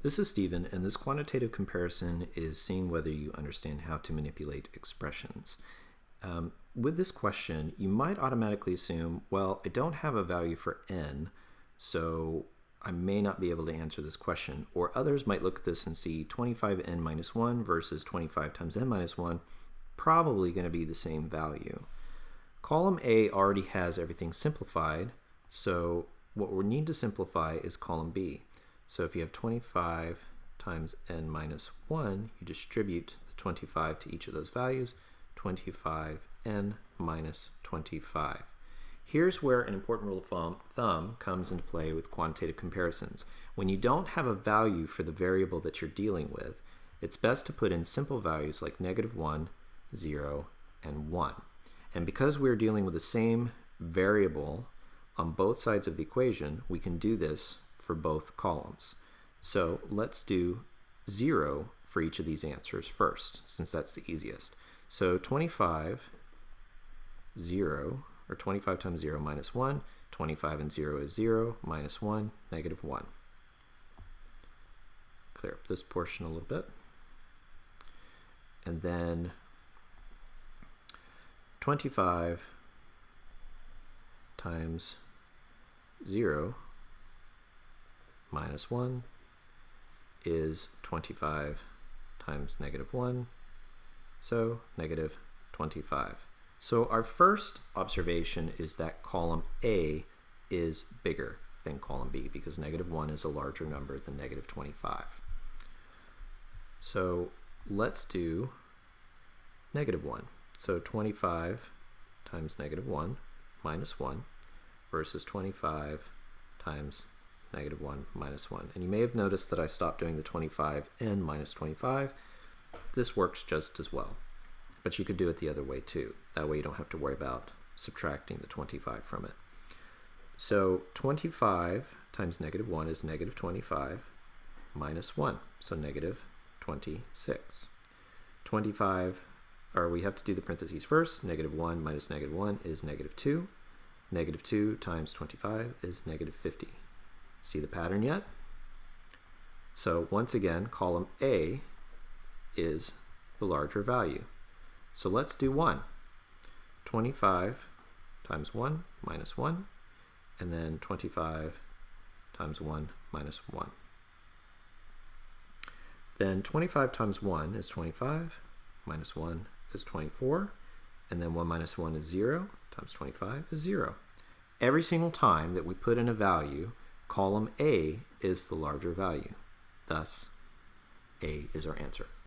This is Stephen, and this quantitative comparison is seeing whether you understand how to manipulate expressions. With this question, you might automatically assume, well, I don't have a value for n, so I may not be able to answer this question. Or others might look at this and see 25n minus 1 versus 25 times n minus 1, probably going to be the same value. Column A already has everything simplified, so what we need to simplify is column B. So if you have 25 times n minus 1, you distribute the 25 to each of those values, 25n minus 25. Here's where an important rule of thumb comes into play with quantitative comparisons. When you don't have a value for the variable that you're dealing with, it's best to put in simple values like -1, 0, and 1. And because we're dealing with the same variable on both sides of the equation, we can do this for both columns. So let's do 0 for each of these answers first, since that's the easiest. So 25, 0, or 25 times 0 minus 1, 25 and 0 is 0, minus 1, -1. Clear up this portion a little bit. And then 25 times 0 minus 1 is 25 times -1, so -25. So our first observation is that column A is bigger than column B because -1 is a larger number than -25. So let's do -1. So 25 times -1 minus 1 versus 25 times -1 minus 1. And you may have noticed that I stopped doing the 25n minus 25. This works just as well. But you could do it the other way too. That way you don't have to worry about subtracting the 25 from it. So 25 times -1 is -25 minus 1, so -26. 25, or we have to do the parentheses first. -1 minus -1 is -2. -2 times 25 is -50. See the pattern yet? So once again, column A is the larger value. So let's do 1. 25 times 1 minus 1, and then 25 times 1 minus 1. Then 25 times 1 is 25, minus 1 is 24, and then 1 minus 1 is 0, times 25 is 0. Every single time that we put in a value, column A is the larger value. Thus, A is our answer.